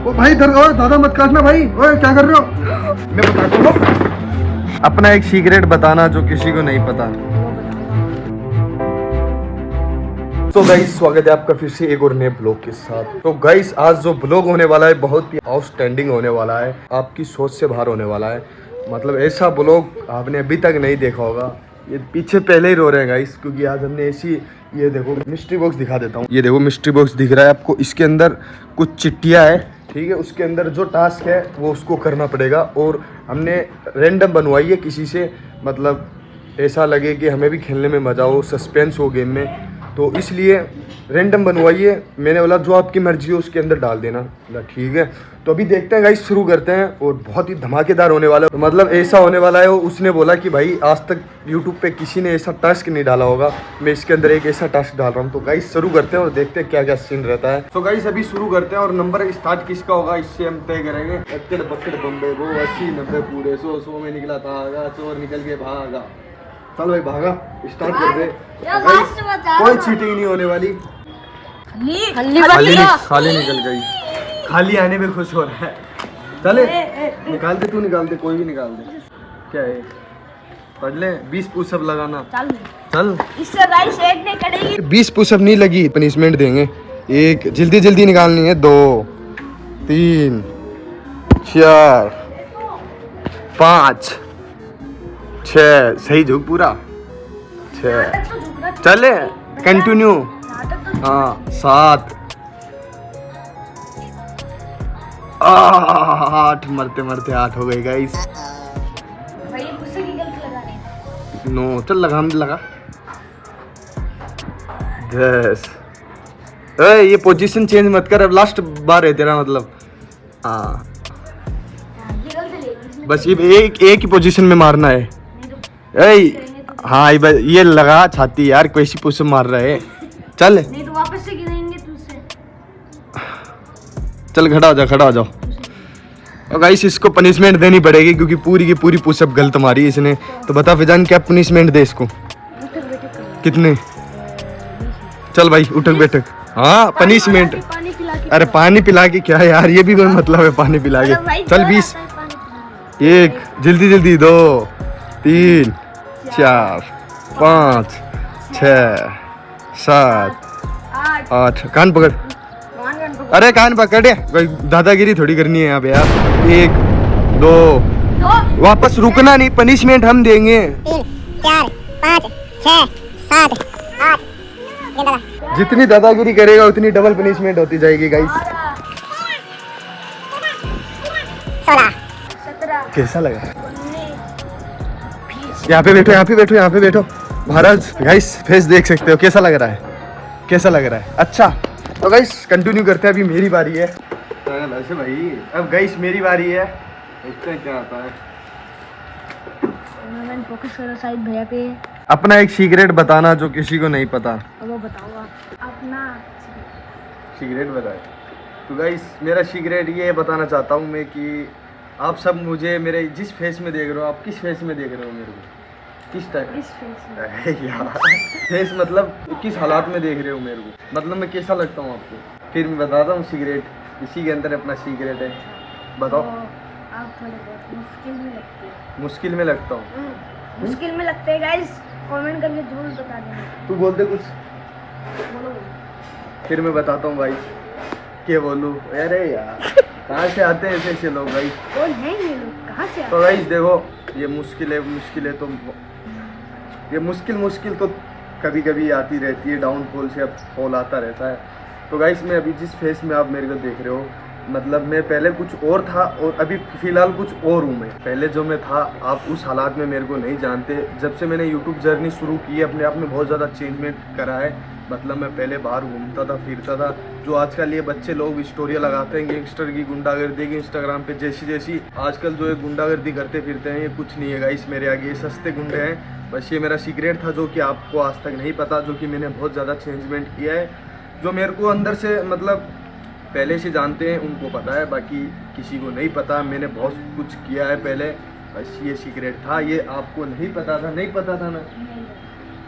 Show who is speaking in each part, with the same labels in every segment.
Speaker 1: ओ भाई इधर और दादा मत काटना भाई। ओए क्या कर रहे हो? मैं बताता हूँ अपना एक सीक्रेट बताना जो किसी को नहीं पता। तो गाइस स्वागत है आपका फिर से एक और नए ब्लॉग के साथ। तो गाइस आज जो ब्लॉग होने वाला है बहुत ही आउटस्टैंडिंग होने वाला है, आपकी सोच से बाहर होने वाला है। मतलब ऐसा ब्लॉग आपने अभी तक नहीं देखा होगा। ये पीछे पहले ही रो रहे हैं गाइस, क्योंकि आज हमने ऐसी, ये देखो मिस्ट्री बॉक्स दिखा देता हूँ। ये देखो मिस्ट्री बॉक्स दिख रहा है आपको, इसके अंदर कुछ चिट्ठियाँ है, ठीक है। उसके अंदर जो टास्क है वो उसको करना पड़ेगा, और हमने रैंडम बनवाई है किसी से, मतलब ऐसा लगे कि हमें भी खेलने में मज़ा हो, सस्पेंस हो गेम में, तो इसलिए रैंडम बनवाइए। मैंने बोला जो आपकी मर्जी हो उसके अंदर डाल देना, बोला ठीक है। तो अभी देखते हैं गाइस, शुरू करते हैं, और बहुत ही धमाकेदार होने वाला है। तो मतलब ऐसा होने वाला है, उसने बोला कि भाई आज तक यूट्यूब पे किसी ने ऐसा टास्क नहीं डाला होगा, मैं इसके अंदर एक ऐसा टास्क डाल रहा हूँ। तो गाइस शुरू करते हैं और देखते हैं क्या क्या सीन रहता है। तो गाइस अभी शुरू करते हैं, और नंबर स्टार्ट किसका होगा इससे हम तय करेंगे। अक्कड़ बक्कड़ बम्बे वो 80 90 पूरे 100 में निकला था, चोर निकल के भागा। चल भाई भागा, स्टार्ट कर दे। कोई चीटिंग नहीं होने वाली। खाली निकल गई, खाली आने में खुश हो रहा है। चले निकाल दे, तू निकाल दे, कोई भी निकाल दे। क्या है पढ़ ले, 20 पुशअप लगाना। चल
Speaker 2: इससे राइस एक नहीं करेगी।
Speaker 1: 20 पुशअप नहीं लगी, पनिशमेंट देंगे। एक जल्दी जल्दी निकालनी है, 2 3 4 5 6 सही झुक पूरा 6 चले कंटिन्यू। हाँ 7 8 मरते मरते 8 हो गए गाइस। 9 चल लगा, हम लगा 10। ये पोजीशन चेंज मत कर, अब लास्ट बार है तेरा, मतलब हाँ बस ये एक ही पोजीशन में मारना है। हाँ ये लगा छाती यार, कोई सी पुश मार रहा है। चल
Speaker 2: नहीं तो वापस से गिरेंगे तुझसे।
Speaker 1: चल खड़ा हो जा, खड़ा हो जाओ। और गाइस इसको पनिशमेंट देनी पड़ेगी, क्योंकि पूरी की पूरी पुशअप गलत मारी इसने। तो बता फिजान क्या पनिशमेंट दे इसको। कितने? चल भाई उठक बैठक। हाँ पनिशमेंट, अरे पानी पिला के क्या यार, ये भी कोई मतलब है पानी पिला के। चल 20 1 जल्दी जल्दी 2 3 4 5 6 7 8 कान पकड़, अरे कान पकड़, दादागिरी थोड़ी करनी है यहाँ पे यार। 1 2 वापस रुकना नहीं, पनिशमेंट हम देंगे।
Speaker 3: 3 4 5 6 7 8
Speaker 1: जितनी दादागिरी करेगा उतनी डबल पनिशमेंट होती जाएगी गाइस।
Speaker 3: 16
Speaker 1: कैसा लगा? यहाँ पे बैठो, यहाँ पे बैठो, यहाँ पे बैठो। महाराज गाइस फेस देख सकते हो, कैसा लग रहा है, कैसा लग रहा है? अच्छा तो गाइस कंटिन्यू करते हैं, अभी मेरी बारी है। ऐसे भाई अब गाइस मेरी बारी है, देखते हैं क्या आता है।
Speaker 2: फोकस करो साइड भैया पे।
Speaker 1: अपना एक सीक्रेट बताना जो किसी को नहीं पता।
Speaker 2: वो बताऊंगा अपना
Speaker 1: सीक्रेट बताए। तो गाइस मेरा सीक्रेट ये बताना चाहता हूँ मैं कि आप सब मुझे मेरे जिस फेस में देख रहे हो, आप किस फेस में देख रहे हो मेरे को, किस टाइप
Speaker 2: इस फेस में
Speaker 1: यार फेस मतलब किस हालात में देख रहे हो मेरे को, मतलब मैं कैसा लगता हूँ आपको। फिर मैं बताता हूँ सीक्रेट, इसी के अंदर अपना सीक्रेट है। बताओ।
Speaker 2: आप थोड़े बहुत मुश्किल में लगते हैं।
Speaker 1: मुश्किल में लगता हूँ?
Speaker 2: मुश्किल में लगते हैं गाइस, कमेंट करके जरूर बता देना।
Speaker 1: तू बोल दे कुछ,
Speaker 2: बोलो
Speaker 1: फिर मैं बताता हूँ भाई क्या बोलूँ। अरे यार कहाँ से आते हैं ऐसे ऐसे लोग भाई,
Speaker 2: कौन है ये लोग, कहाँ से आते
Speaker 1: तो गाइस देखो ये मुश्किल है तो ये मुश्किल तो कभी कभी आती रहती है, डाउनफॉल से अब फॉल आता रहता है। तो गाइस मैं अभी जिस फेस में आप मेरे को देख रहे हो, मतलब मैं पहले कुछ और था और अभी फ़िलहाल कुछ और हूँ। मैं पहले जो मैं था आप उस हालात में मेरे को नहीं जानते। जब से मैंने यूट्यूब जर्नी शुरू की है, अपने आप में बहुत ज़्यादा चेंजमेंट करा है। मतलब मैं पहले बाहर घूमता था, फिरता था, जो आजकल ये बच्चे लोग स्टोरियाँ लगाते हैं गैंगस्टर की, गुंडागर्दी की, इंस्टाग्राम पे जैसी आजकल जो है गुंडागर्दी करते फिरते हैं, ये कुछ नहीं है गाइस मेरे आगे, ये सस्ते गुंडे हैं। बस ये मेरा सीक्रेट था जो कि आपको आज तक नहीं पता, जो कि मैंने बहुत ज़्यादा चेंजमेंट किया है। जो मेरे को अंदर से मतलब पहले से जानते हैं उनको पता है, बाकी किसी को नहीं पता। मैंने बहुत कुछ किया है पहले, बस ये सीक्रेट था, ये आपको नहीं पता था। नहीं पता था ना।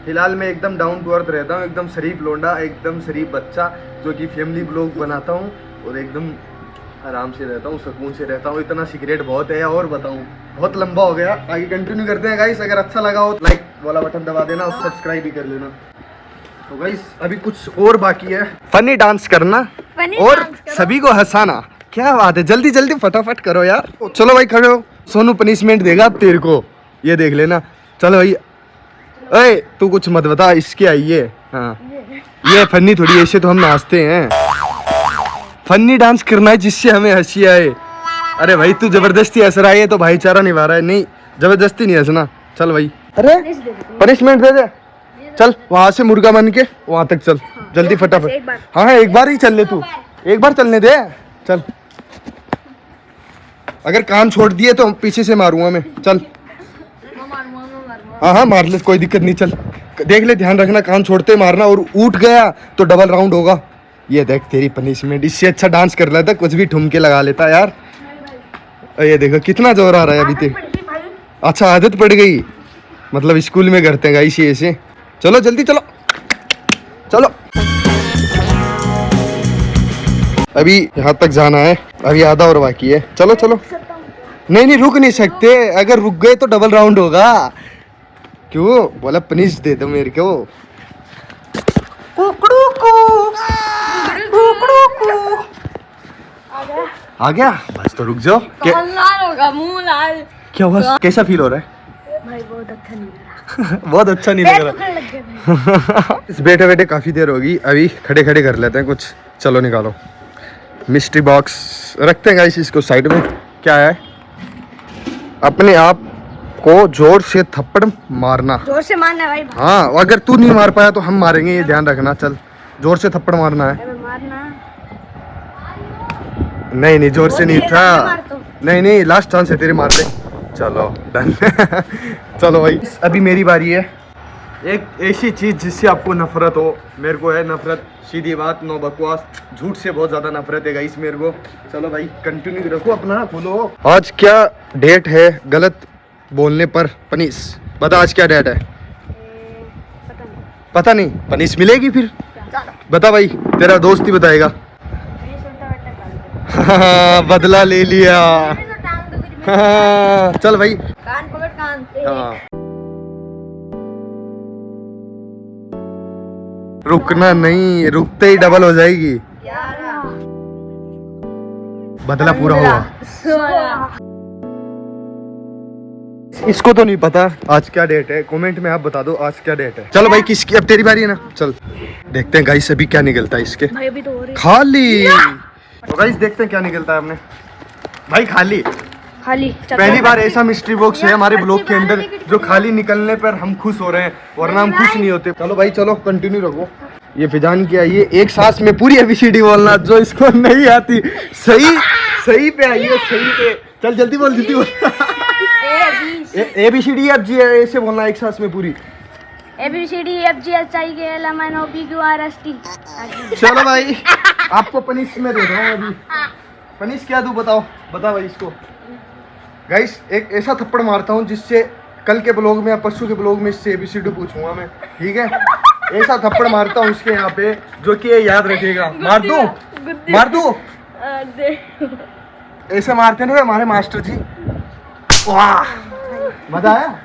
Speaker 1: फिलहाल मैं एकदम डाउन टू अर्थ रहता हूँ, एकदम शरीफ लोंडा, एकदम शरीफ बच्चा, जो कि फैमिली ब्लॉग बनाता हूँ और एकदम आराम से रहता हूँ, सुकून से रहता हूँ। इतना सिगरेट बहुत है और बताऊँ, बहुत लंबा हो गया। आगे कंटिन्यू करते हैं गाइस। अगर अच्छा लगा हो लाइक वाला बटन दबा देना और सब्सक्राइब भी कर लेना। तो गाइस अभी कुछ और बाकी है, फनी डांस करना और सभी को हंसाना। क्या बात है, जल्दी जल्दी फटाफट करो यार। चलो भाई खड़े हो, सोनू पनिशमेंट देगा अब तेरे को, ये देख लेना। चलो भाई, अरे तू कुछ मत बता, इसके आइए। हाँ ये फनी थोड़ी, ऐसे तो हम नाचते हैं। फनी डांस करना है जिससे हमें हंसी आए। अरे भाई तू जबरदस्ती हंस रहा है तो भाईचारा निभा रहा है, नहीं जबरदस्ती नहीं हंसना। चल भाई, अरे पनिशमेंट दे दे। चल वहां से मुर्गा बन के वहां तक चल, जल्दी फटाफट। हाँ एक बार ही चल ले तू, एक बार चलने दे। चल, अगर कान छोड़ दिए तो पीछे से मारूंगा मैं। चल हाँ हाँ मार ले, कोई दिक्कत नहीं। चल देख ले, ध्यान रखना, कान छोड़ते मारना, और उठ गया तो डबल राउंड होगा। ये देख तेरी पनिशमेंट। इससे अच्छा डांस कर लेता, कुछ भी ठुमके लगा लेता यार। ये देखो कितना जोर आ रहा है अभी तक। अच्छा आदत पड़ गई, मतलब स्कूल में करते हैं गाइस ऐसे। चलो जल्दी चलो चलो, अभी यहाँ तक जाना है, अभी आधा और बाकी है। चलो चलो, नहीं नहीं रुक नहीं सकते, अगर रुक गए तो डबल राउंड होगा। क्यों बोला, पनिश दे दो मेरे को। आ गया बस, तो रुक जाओ। क्या हुआ, कैसा फील हो रहा है
Speaker 2: भाई? बहुत अच्छा नहीं लग रहा।
Speaker 1: बहुत अच्छा नहीं लग रहा। इस बैठे बैठे काफी देर होगी, अभी खड़े खड़े कर लेते हैं कुछ। चलो निकालो मिस्ट्री बॉक्स, रखते हैं गाइस इसको साइड में। क्या है, अपने आप को जोर से थप्पड़ मारना।
Speaker 2: जोर से मारना भाई।
Speaker 1: हाँ अगर तू नहीं मार पाया तो हम मारेंगे, ये ध्यान रखना। चल जोर से थप्पड़ मारना है।
Speaker 2: मारना
Speaker 1: नहीं नहीं जोर से नहीं था, नहीं नहीं लास्ट चांस है तेरे, मार ले। चलो डन। चलो भाई अभी मेरी बारी है। एक ऐसी चीज जिससे आपको नफरत हो, मेरे को है नफरत, सीधी बात, नो बकवास। झूठ से बहुत ज्यादा नफरत है गाइस मेरे को। चलो भाई कंटिन्यू रखो अपना, खोलो। आज क्या डेट है गलत बोलने पर पनिश? बता आज क्या डेट है? पता नहीं, पनिश मिलेगी फिर? बता भाई, तेरा दोस्त ही बताएगा। हाँ, बदला ले लिया। हाँ, चल भाई
Speaker 2: कान पकड़, कान।
Speaker 1: हाँ। रुकना नहीं, रुकते ही डबल हो जाएगी। बदला पूरा होगा। इसको तो नहीं पता आज क्या डेट है, कमेंट में आप बता दो आज क्या डेट है। चलो भाई किसकी, अब तेरी बारी है ना। चल देखते हैं गाइस अभी क्या निकलता है इसके।
Speaker 2: भाई अभी तो हो रही
Speaker 1: खाली। तो गाइस देखते हैं क्या निकलता है अपने। भाई खाली,
Speaker 2: खाली।
Speaker 1: पहली बार ऐसा मिस्ट्री बॉक्स है हमारे ब्लॉग के अंदर जो खाली निकलने पर हम खुश हो रहे हैं, वरना हम खुश नहीं होते। चलो भाई चलो कंटिन्यू रखो। ये फिजान की आई है, एक सांस में पूरी ABCD बोलना, जो इसको नहीं आती। सही सही पे आई है, सही पे। चल जल्दी बोल, जल्दी बोल। ABCD FG ऐसे बोलना एक सांस में पूरी।
Speaker 2: ABCD FG HIKLMNOPQRST।
Speaker 1: चलो भाई आपको पनिश में दे रहा हूँ अभी। पनिश क्या दूँ बताओ, बता भाई इसको। गाइस एक ऐसा थप्पड़ मारता हूँ जिससे कल के ब्लॉग में या परसों के ब्लॉग में इससे ABCD पूछूंगा मैं, ठीक है? ऐसा थप्पड़ मारता हूँ इसके यहाँ पे जो कि ये याद रखेगा। मार दूँ, मार दूँ, ऐसे मारते ना हमारे मास्टर जी। वाह मजा आया।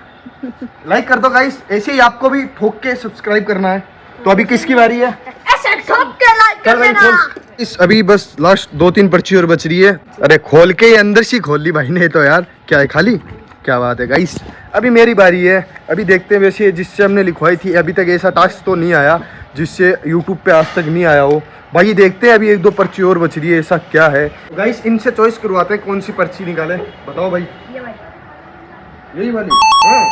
Speaker 1: लाइक कर दो गाइस, ऐसे ही आपको भी ठोक के सब्सक्राइब करना है। तो अभी किसकी बारी है?
Speaker 2: ऐसे ठोक के लाइक कर देना।
Speaker 1: इस अभी बस लास्ट 2-3 पर्ची और बच रही है। अरे खोल के अंदर से खोल ली भाई ने तो यार। क्या है खाली? क्या बात है गाइस, अभी मेरी बारी है। अभी देखते हैं, वैसे जिससे हमने लिखवाई थी अभी तक ऐसा टास्क तो नहीं आया जिससे यूट्यूब पे आज तक नहीं आया हो। भाई देखते हैं, अभी 1-2 पर्ची और बच रही है। ऐसा क्या है गाइस, इनसे चॉइस करवाते हैं कौन सी पर्ची निकाले। बताओ भाई। यही वाली है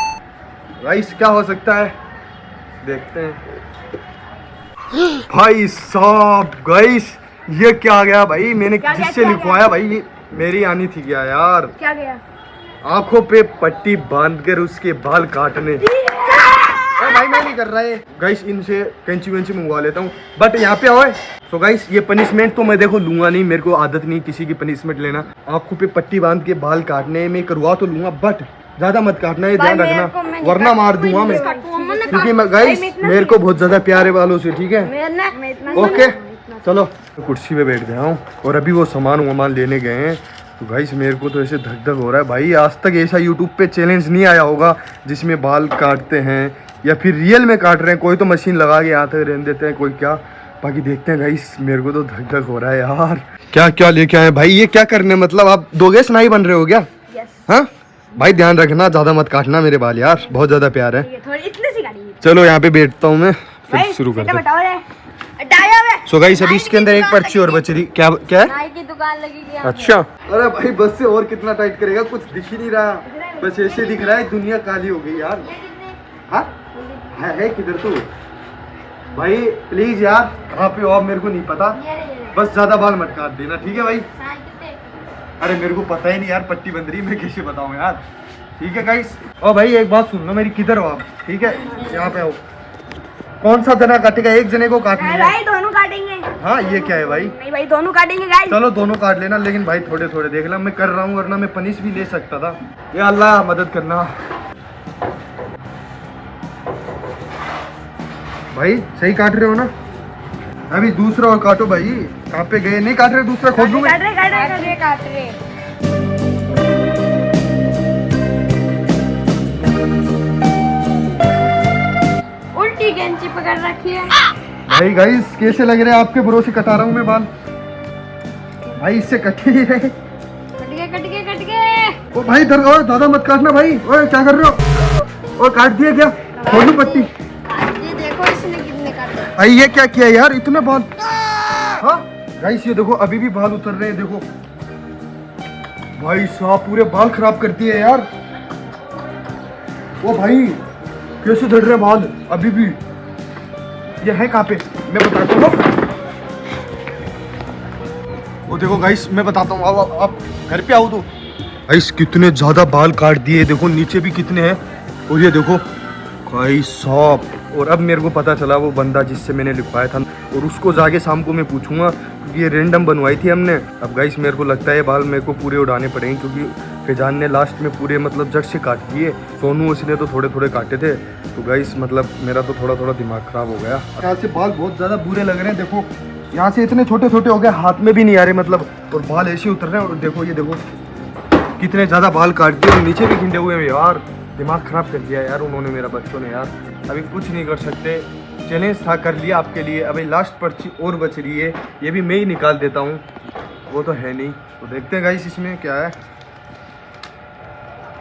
Speaker 1: गाइस, क्या हो सकता है देखते हैं। भाई साहब गाइस ये क्या आ गया भाई, मैंने जिससे लिखवाया भाई ये मेरी आनी थी क्या यार।
Speaker 2: क्या गया?
Speaker 1: आंखों पे पट्टी बांधकर उसके बाल काटने। भाई मैं नहीं कर रहा है गाइस, इनसे कैंची वेंची मंगवा लेता हूँ। बट यहाँ पे आओ। तो गाइस ये पनिशमेंट तो मैं देखो लूंगा नहीं, मेरे को आदत नहीं किसी की पनिशमेंट लेना। आंखों पे पट्टी बांध के बाल काटने में करवा तो लूंगा, बट ज्यादा मत काटना, ये ध्यान रखना, वरना मार दूंगा मैं। क्योंकि मैं गाइस मेरे को बहुत ज्यादा प्यारे वालों से, ठीक है? ओके चलो कुर्सी पे बैठ गया हूँ और अभी वो सामान वामान लेने गए हैं। तो गाइस मेरे को तो ऐसे धक धक हो रहा है भाई। आज तक ऐसा यूट्यूब पे चैलेंज नहीं आया होगा जिसमें बाल काटते हैं या फिर रियल में काट रहे हैं। कोई तो मशीन लगा के यहाँ तक रहने देते हैं, कोई क्या। बाकी देखते हैं गाइस, मेरे को तो धक धक हो रहा है यार। क्या क्या लेके आए भाई? ये क्या करने, मतलब आप दो गैस नहीं बन रहे हो क्या? हाँ भाई ध्यान रखना, ज्यादा मत काटना मेरे बाल यार, बहुत ज्यादा प्यार है। चलो यहाँ पे बैठता हूँ मैं, फिर शुरू करते हैं। सो गाइस अभी इसके अंदर एक पर्ची और बच रही। क्या क्या है?
Speaker 2: नाई की दुकान लगेगी।
Speaker 1: अच्छा, अरे भाई बस से और कितना टाइट करेगा, कुछ दिख ही नहीं रहा, बस ऐसे दिख रहा है। दुनिया काली हो गई यार। हाँ है किधर तू भाई? प्लीज यार, कहाँ पे हो आप मेरे को नहीं पता, बस ज्यादा बाल मत काट देना, ठीक है भाई? अरे मेरे को पता ही नहीं यार, पट्टी बंद रही, मैं कैसे बताऊँ यार। ठीक है गाइस। और भाई एक बात सुन लो मेरी, किधर हो आप? ठीक है यहाँ पे आओ। कौन सा जना काटेगा? एक जने को काटना है
Speaker 2: भाई, दोनों काटेंगे।
Speaker 1: हाँ ये क्या है भाई?
Speaker 2: नहीं भाई, दोनों काटेंगे गाइस।
Speaker 1: चलो दोनों काट लेना, लेकिन भाई थोड़े थोड़े देख ला, मैं कर रहा हूँ वरना मैं पनिश भी ले सकता था। या अल्लाह मदद करना भाई। सही काट रहे हो ना? अभी दूसरा और काटो भाई। कहाँ पे गए? नहीं काट रहे, दूसरा खोद लूँ मैं।
Speaker 2: काट रहे। उल्टी कैंची पकड़ रखी है
Speaker 1: भाई गाइस कैसे लग रहे हैं? आपके भरोसे कटा रहा हूँ मैं बाल भाई, इससे कट ही रहे।
Speaker 2: कट गए।
Speaker 1: ओ भाई इधर और ज्यादा मत काटना भाई। ओए क्या कर रहे हो? और काट दिया क्या? खोलूं पट्टी?
Speaker 2: ये देखो इसने कितने काटे।
Speaker 1: भाई ये क्या किया यार, इतने बाल? हाँ गाइस ये देखो अभी भी बाल उतर रहे हैं, देखो भाई साहब पूरे बाल खराब कर दिए यार। ओ भाई कैसे झड़ रहे बाल अभी भी। ये है कहाँ पे, मैं बताता हूँ। वो देखो गाइस मैं बताता हूँ, आप घर पे आओ तो। गाइस कितने ज्यादा बाल काट दिए, देखो नीचे भी कितने हैं। और ये देखो गाइस साहब। और अब मेरे को पता चला वो बंदा जिससे मैंने लिखवाया था, और उसको जाके शाम को मैं पूछूंगा, क्योंकि ये रेंडम बनवाई थी हमने। अब गाइस मेरे को लगता है बाल मेरे को पूरे उड़ाने पड़ेंगे, क्योंकि फैजान ने लास्ट में पूरे मतलब जड़ से काट दिए। सोनू उसने तो थोड़े थोड़े काटे थे। तो गाइस मतलब मेरा तो थोड़ा थोड़ा दिमाग खराब हो गया। यहाँ से बाल बहुत ज़्यादा बुरे लग रहे हैं, देखो यहाँ से इतने छोटे छोटे हो गए, हाथ में भी नहीं आ रहे मतलब, और बाल ऐसे उतर रहे हैं। और देखो ये देखो कितने ज़्यादा बाल काट दिए, और नीचे भी खिंडे हुए हैं यार। दिमाग ख़राब कर दिया यार उन्होंने, मेरा बच्चों ने यार। अभी कुछ नहीं कर सकते, चैलेंज था कर लिया आपके लिए। अभी लास्ट पर्ची और बच रही है, ये भी मैं ही निकाल देता हूँ, वो तो है नहीं। तो देखते हैं गाइस इसमें क्या है।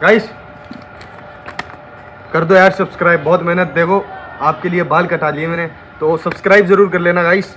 Speaker 1: गाइस कर दो यार सब्सक्राइब, बहुत मेहनत देखो आपके लिए बाल कटा लिए मैंने, तो सब्सक्राइब ज़रूर कर लेना गाइस।